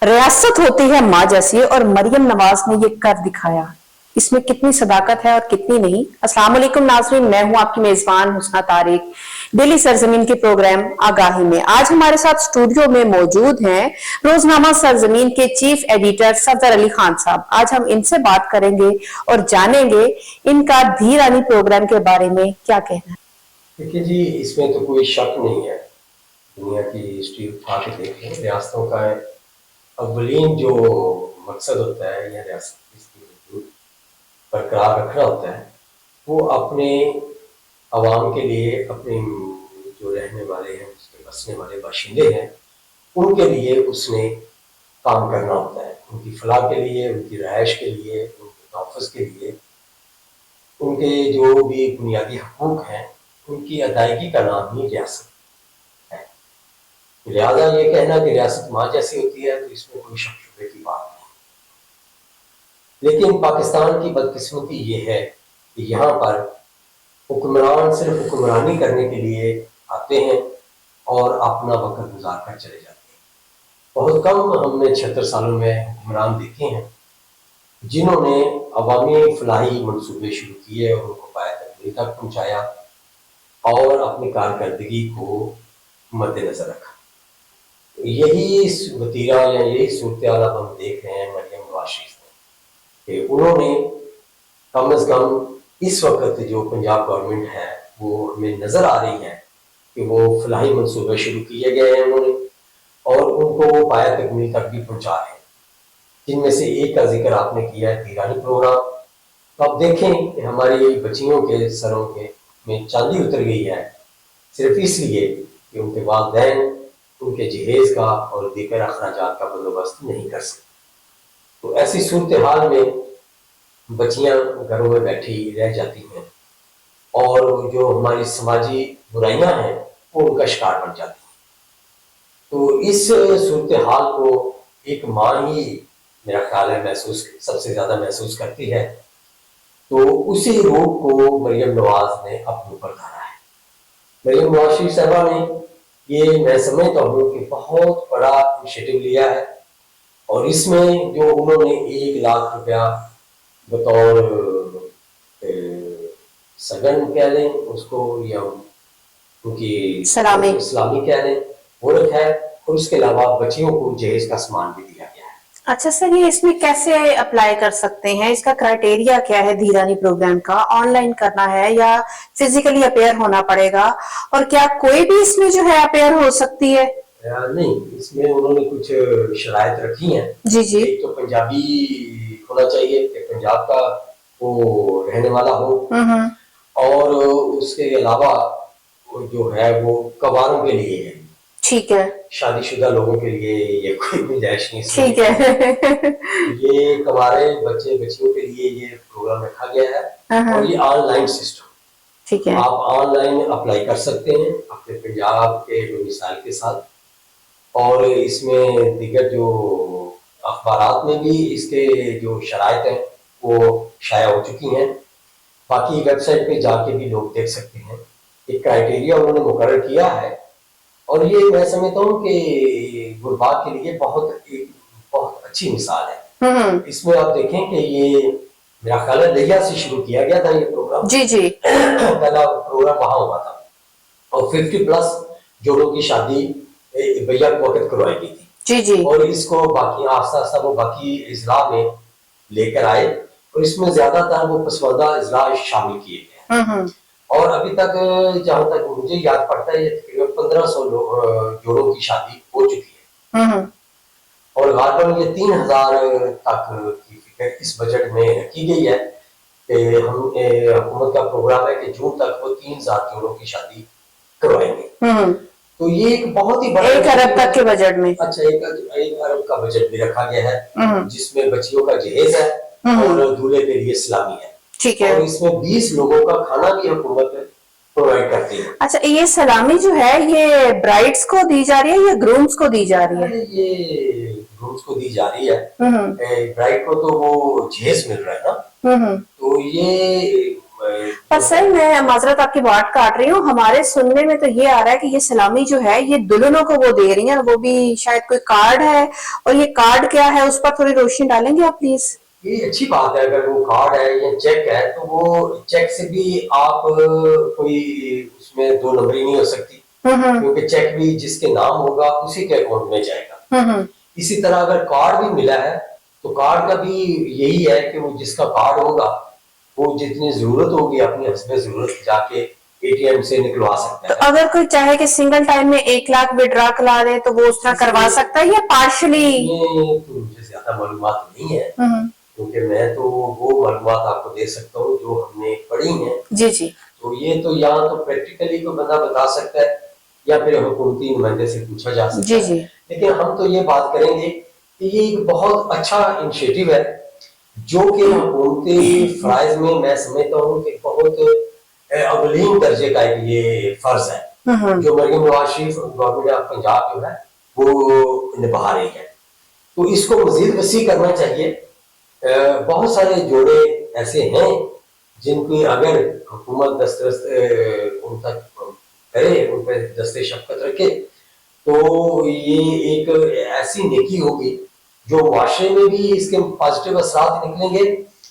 रियासत होती है माँ जैसी और मरियम नवाज ने ये कर दिखाया। इसमें कितनी सदाकत है और कितनी नहीं। अस्सलाम वालेकुम नाज़रीन, मैं हूं आपकी मेजबान हुस्ना तारिक, डेली सरजमीन के प्रोग्राम आगाही में। आज हमारे साथ स्टूडियो में मौजूद हैं रोजनामा सरजमीन के चीफ एडिटर सफदर अली खान साहब। आज हम इनसे बात करेंगे और जानेंगे इनका धी रानी प्रोग्राम के बारे में क्या कहना है। देखिए जी, इसमें तो कोई शक नहीं है। दुनिया की हिस्ट्री उठा के देखें, रियासतों का अव्वलीन जो मकसद होता है या रियासत इसकी वजूद बरकरार रखना होता है, वो अपने आवाम के लिए, अपने जो रहने वाले हैं, उसके बसने वाले बाशिंदे हैं, उनके लिए उसने काम करना होता है। उनकी फलाह के लिए, उनकी रहायश के लिए, उनके तहफ़्फ़ुज़ के लिए, उनके जो भी बुनियादी हकूक़ हैं, उनकी अदायगी का नाम ही रियासत है। लिहाजा ये कहना कि रियासत माँ जैसी होती है, तो इसमें कोई शक शुबे की बात नहीं। लेकिन पाकिस्तान की बदकिस्मती ये है कि यहाँ पर हुक्मरान सिर्फ हुक्मरानी करने के लिए आते हैं और अपना वक्त गुजार कर चले जाते हैं। बहुत कम हमने 76 सालों में हुक्मरान देखे हैं जिन्होंने अवामी फलाही मनसूबे शुरू किए और उनको पाया तक पहुँचाया और अपनी कारकर्दगी को मद्देनजर रखा। यही वतीरा या यही सूरत हाल हम देख रहे हैं मरियम नवाज शरीफ में, कि उन्होंने कम अज़ कम इस वक्त जो पंजाब गवर्नमेंट है वो हमें नज़र आ रही है कि वो फलाही मनसूबे शुरू किए गए हैं उन्होंने, और उनको पाया तकमील तक भी पहुँचा रहे हैं, जिनमें से एक का जिक्र आपने किया है दीरानी प्रोग्राम। तो आप देखें कि हमारी बच्चियों के सरों के में चांदी उतर गई है सिर्फ इसलिए कि उनके वालिदैन उनके जहेज़ का और दीगर अखराजात का बंदोबस्त नहीं कर सकते। तो ऐसी सूरत हाल में बच्चियां घरों में बैठी रह जाती हैं और जो हमारी समाजी बुराइयां हैं वो उनका शिकार बन जाती हैं। तो इस सूरत हाल को एक माँ ही मेरा ख्याल है सबसे ज़्यादा महसूस करती है। तो उसी रूप को मरियम नवाज ने अपने ऊपर धारा है। मरियम नवाज शरीफ साहबा ने ये, मैं समझता हूँ कि बहुत बड़ा इनिशिएटिव लिया है, और इसमें जो उन्होंने 1 लाख रुपया बतौर सगन कह लें उसको या उनकी सलामी कह लें वो रखा है, और उसके अलावा बच्चियों को जहेज का सामान भी दिया गया है। अच्छा सर, ये इसमें कैसे अप्लाई कर सकते हैं? इसका क्राइटेरिया क्या है? धीरानी प्रोग्राम का ऑनलाइन करना है या फिजिकली अपेयर होना पड़ेगा? और क्या कोई भी इसमें जो है अपेयर हो सकती है? नहीं, इसमें उन्होंने कुछ शराइत रखी हैं। जी जी। एक तो पंजाबी होना चाहिए कि पंजाब का वो रहने वाला हो, और उसके अलावा जो है वो कवारों के लिए है। ठीक है। शादीशुदा लोगों के लिए ये कोई गुंजाइश नहीं। ठीक है। ये कवारे बच्चे बच्चियों के लिए ये प्रोग्राम रखा गया है, और ये ऑनलाइन सिस्टम। ठीक है। आप ऑनलाइन अप्लाई कर सकते हैं अपने पंजाब के मिसाल के साथ, और इसमें दिगर जो अखबारात में भी इसके जो शराइत हैं वो शाया हो चुकी हैं। बाकी वेबसाइट पे जाके भी लोग देख सकते हैं। एक क्राइटेरिया उन्होंने मुकर्रर किया है, और ये मैं समझता हूँ कि गुरबात के लिए बहुत अच्छी मिसाल है। इसमें आप देखें कि ये मेरा ख्याल है लिया से शुरू किया गया था ये प्रोग्राम। जी जी। पहला प्रोग्राम वहां हुआ था, और 50+ जोड़ों की शादी भैया वक्त करवाई गई थी। जी जी। और इसको बाकी आस्ता आस्ता वो बाकी इजला में लेकर आए, और इसमें ज्यादातर वो पसमानदा इजला शामिल किए गए। और अभी तक जहां तक मुझे याद पड़ता है, तकरीबन 1500 जोड़ों की शादी हो चुकी है, और गालबन ये 3000 तक की फिगर इस बजट में रखी गई है कि हम हुकूमत का प्रोग्राम है कि जून तक वो 3000 जोड़ों की शादी करवाएंगे। तो ये एक बहुत ही बड़ा 1 अरब तक के बजट में। अच्छा, 1 अरब का बजट भी रखा गया है, जिसमें बच्चियों का जहेज है और दूल्हे के लिए सलामी है। ठीक है। और इसमें 20 लोगों का खाना भी हुकूमत प्रोवाइड करती है। अच्छा, ये सलामी जो है ये ब्राइड्स को दी जा रही है या ग्रूम्स को दी जा रही है? ये ग्रूम्स को दी जा रही है। ब्राइड को तो वो जहेज मिल रहा है ना। तो ये पर सर मैं माजरत आपकी बात काट रही हूँ, हमारे सुनने में तो ये आ रहा है कि ये सलामी जो है ये दुल्हनों को वो दे रही हैं, और वो भी शायद कोई कार्ड है, और ये कार्ड क्या है उस पर थोड़ी रोशनी डालेंगे आप प्लीज। ये अच्छी बात है, अगर वो कार्ड है या चेक है तो वो चेक से भी आप कोई उसमें दो नंबरी नहीं हो सकती, क्योंकि चेक भी जिसके नाम होगा उसी के अकाउंट में जाएगा। इसी तरह अगर कार्ड भी मिला है तो कार्ड का भी यही है कि वो जिसका कार्ड होगा वो जितनी जरूरत होगी अपनी हस्ब जरूरत जाके एटीएम से निकलवा सकता तो है। अगर कोई चाहे कि सिंगल टाइम में 1 लाख विड्रॉ करा दे तो वो उस तरह करवा सकता है या पार्शली? ये तो मुझे ज्यादा मालूमात नहीं है, क्योंकि मैं तो वो मालूमात आपको दे सकता हूँ जो हमने पढ़ी हैं। जी जी। तो ये तो यहाँ तो प्रैक्टिकली कोई बंदा बता सकता है या फिर हुकूमती नुमाइंदे से पूछा जा सकता जी है। जी। लेकिन हम तो ये बात करेंगे कि ये एक बहुत अच्छा इनिशिएटिव है जो कि हुकूमती फराइज में मैं समझता हूँ कि बहुत अवलीन दर्जे का ये फर्ज है जो मरियम नवाज शरीफ गवर्नमेंट ऑफ पंजाब जो है वो निभा रही है। तो इसको मजीद वसी करना चाहिए। बहुत सारे जोड़े ऐसे हैं जिनकी अगर हुकूमत दस्तरस उन तक करे, उन पर दस्ते शफकत रखे तो ये एक ऐसी नेकी होगी जो माशरे में भी इसके पॉजिटिव असरात निकलेंगे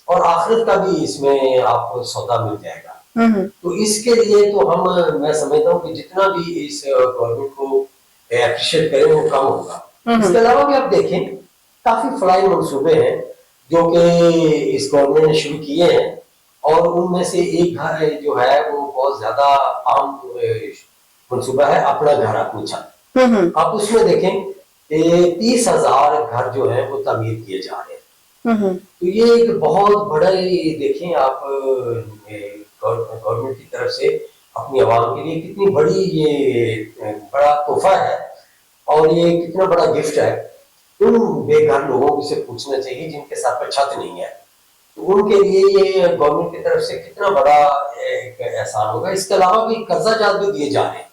और आखिरत का भी इसमें आपको सौदा मिल जाएगा। तो इसके लिए तो हम मैं समझता हूँ कि जितना भी इस गवर्नमेंट को अप्रिशिएट करें वो कम होगा। इसके अलावा भी आप देखें काफी फलाई मंसूबे हैं जो कि इस गवर्नमेंट ने शुरू किए हैं और उनमें से एक घर जो है वो बहुत ज्यादा आम मंसूबा है अपना घर अपनी छत। आप उसमें देखें 30,000 घर जो है वो तामीर किए जा रहे हैं। तो ये एक बहुत बड़ा ही देखें आप गवर्नमेंट की तरफ से अपनी आवाम के लिए कितनी बड़ी ये बड़ा तोहफा है और ये कितना बड़ा गिफ्ट है। उन बेघर लोगों से पूछना चाहिए जिनके सर पर छत नहीं है, तो उनके लिए ये गवर्नमेंट की तरफ से कितना बड़ा एक एहसान होगा। इसके अलावा भी कर्जा जात भी दिए जा रहे हैं।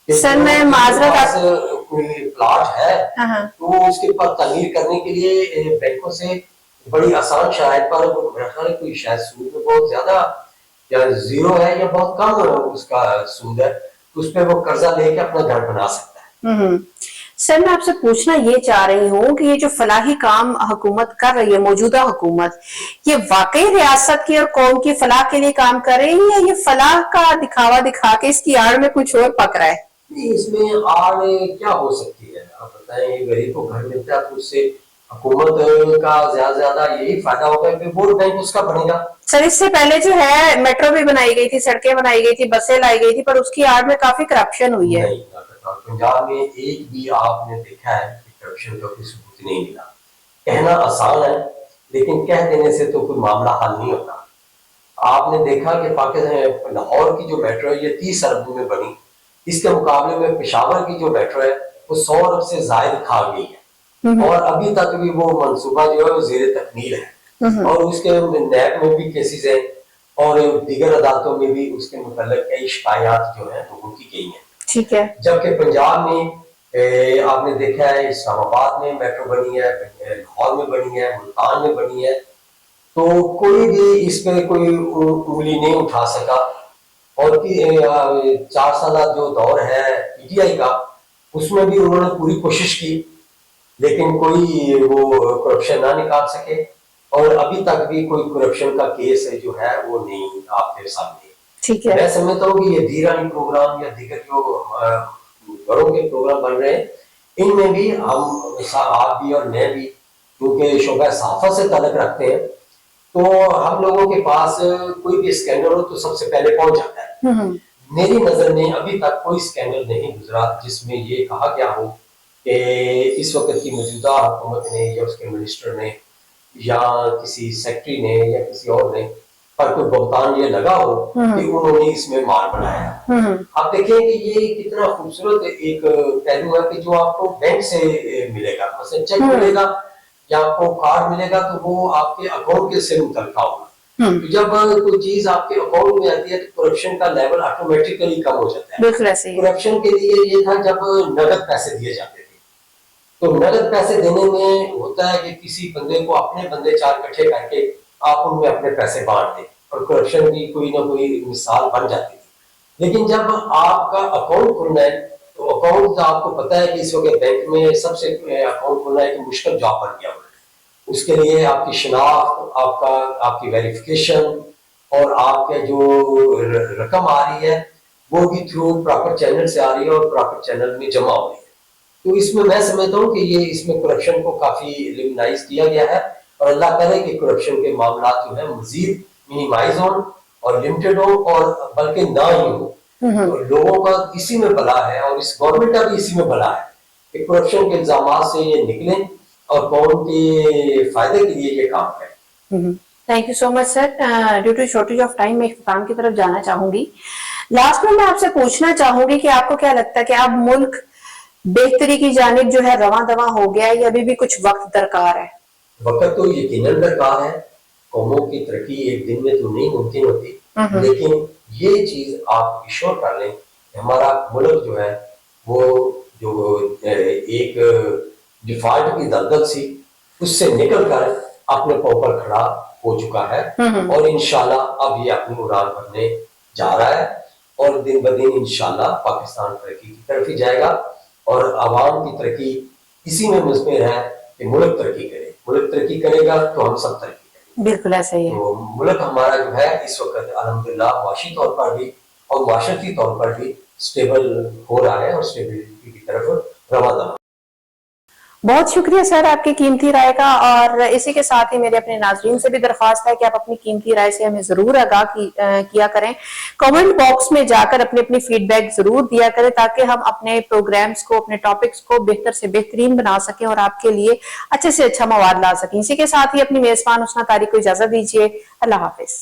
सर मैं माजरत कोई प्लाट है तो उसके ऊपर तामीर करने के लिए बैंकों से बड़ी आसान शराइत पर कोई शायद सूद में बहुत ज्यादा या जीरो है या बहुत कम उसका सूद है, तो उस पर वो कर्जा लेके अपना घर बना सकता है। सर मैं आपसे पूछना ये चाह रही हूँ कि ये जो फलाही काम हुकूमत कर रही है, मौजूदा हुकूमत, ये वाकई रियासत की और कौम की फलाह के लिए काम कर रही है या ये फलाह का दिखावा दिखा के इसकी आड़ में कुछ और पक रहा है? इसमें आड़ क्या हो सकती है, आप बताएं। गरीब को घर मिलता है तो उससे हुकूमत का ज्यादा यही फायदा होगा कि वोट बैंक उसका बनेगा। सर इससे पहले जो है मेट्रो भी बनाई गई थी, सड़कें बनाई गई थी, बसें लाई गई थी, पर उसकी आड़ में काफी करप्शन हुई है। पंजाब में एक भी आपने देखा है कि करप्शन का कोई सबूत नहीं मिला। कहना आसान है लेकिन कह देने से तो कोई मामला हल नहीं होता। आपने देखा कि पाकिस्तान लाहौर की जो मेट्रो है ये 30 अरब में बनी, इसके मुकाबले में पेशावर की जो मेट्रो है वो 100 अरब से ज्यादा खा गई है और अभी तक भी वो मंसूबा जो है वो जेर तकमील है और उसके नैब में भी केसेस है और दीगर अदालतों में भी उसके मुतल्लिक कई शिकायत जो है लोगों की गई है। ठीक है। जबकि पंजाब में आपने देखा है इस्लामाबाद में मेट्रो बनी है, लाहौर में बनी है, मुल्तान में बनी है, तो कोई भी इस पे कोई उंगली नहीं उठा सका। और 4 साल जो दौर है पीटीआई का उसमें भी उन्होंने पूरी कोशिश की लेकिन कोई वो करप्शन ना निकाल सके और अभी तक भी कोई करप्शन का केस है जो है वो नहीं आपके सामने। ठीक है। मैं समझता हूँ कि ये धीरानी प्रोग्राम या दीगर जो बड़ों के प्रोग्राम बन रहे हैं इनमें भी हम आप भी और मैं भी क्योंकि शोबा सहाफत से ताल्लुक रखते हैं तो हम लोगों के पास कोई भी स्कैंडल हो तो सबसे पहले पहुंच जाता है। मेरी नजर में अभी तक कोई स्कैंडल नहीं गुजरा जिसमें ये कहा गया हो कि इस वक्त की मौजूदा हुकूमत ने या उसके मिनिस्टर ने या किसी सेक्रेटरी ने या किसी और ने पर कोई भुगतान ये लगा हो कि उन्होंने इसमें माल बनाया। आप देखें कि ये कितना खूबसूरत एक पहलू है कि जो आपको बैंक से मिलेगा, मतलब चेक मिलेगा या आपको कार्ड मिलेगा तो वो आपके अकाउंट के से मुतल्लिका होगा। तो जब कोई चीज आपके अकाउंट में आती है तो करप्शन का लेवल ऑटोमेटिकली कम हो जाता है। करप्शन के लिए ये था जब नगद पैसे दिए जाते थे, तो नगद पैसे देने में होता है कि किसी बंदे को अपने बंदे 4 इकट्ठे करके आप उनमें अपने पैसे बांट दें और करप्शन की कोई ना कोई मिसाल बन जाती थी। लेकिन जब आपका अकाउंट खुलना है तो अकाउंट तो आपको पता है कि इस वक्त बैंक में सबसे अकाउंट खुलना एक मुश्किल जॉब बन गया। उसके लिए आपकी शिनाख्त, आपकी वेरिफिकेशन और आपके जो रकम आ रही है वो भी थ्रू प्रॉपर चैनल से आ रही है और प्रॉपर चैनल में जमा हो रही है। तो इसमें मैं समझता हूँ कि ये इसमें करप्शन को काफी लिमिनाइज किया गया है और अल्लाह करे कि करप्शन के मामला जो है मजीद मिनिमाइज हो और लिमिटेड हो और बल्कि ना ही हो। तो लोगों का इसी में भला है और इस गवर्नमेंट का भी इसी में भला है कि करप्शन के इल्जाम से ये निकलें और कौम के फायदे के लिए ये काम करें। Thank you so much sir. Due to shortage of time मैं इख्तिताम की तरफ जाना चाहूंगी। लास्ट में मैं आपसे पूछना चाहूंगी कि आपको क्या लगता है कि अब मुल्क बेहतरी की जानिब जो है रवां दवा हो गया है या अभी भी कुछ वक्त दरकार है? वक्त तो यकीनन दरकार है। कौमों की तरक्की एक दिन में तो नहीं मुमकिन होती, लेकिन ये चीज आप इंश्योर कर लें कि हमारा मुल्क जो है वो जो एक डिफॉल्ट की दलदल सी उससे निकल कर अपने पांव पर खड़ा हो चुका है और इंशाल्लाह अब ये अपनी उड़ान भरने जा रहा है और दिन ब दिन इंशाल्लाह पाकिस्तान तरक्की की तरफ ही जाएगा और आवाम की तरक्की इसी में मुज़मिर है कि मुल्क तरक्की करे। मुल्क तरक्की करेगा तो हम सब तरक्की करेंगे। बिल्कुल ऐसा ही है। तो मुल्क हमारा जो है इस वक्त अल्हम्दुलिल्लाह माशी तौर पर भी और माशरती तौर पर भी स्टेबल हो रहा है और स्टेबिलिटी की तरफ रवाना। बहुत शुक्रिया सर आपकी कीमती राय का, और इसी के साथ ही मेरे अपने नाजरीन से भी दरख्वास्त है कि आप अपनी कीमती राय से हमें जरूर आगाह किया करें। कमेंट बॉक्स में जाकर अपने अपनी फीडबैक जरूर दिया करें ताकि हम अपने प्रोग्राम्स को, अपने टॉपिक्स को बेहतर से बेहतरीन बना सकें और आपके लिए अच्छे से अच्छा मवाद ला सकें। इसी के साथ ही अपनी मेजबान हुस्ना तारिक को इजाजत दीजिए। अल्लाह हाफिज।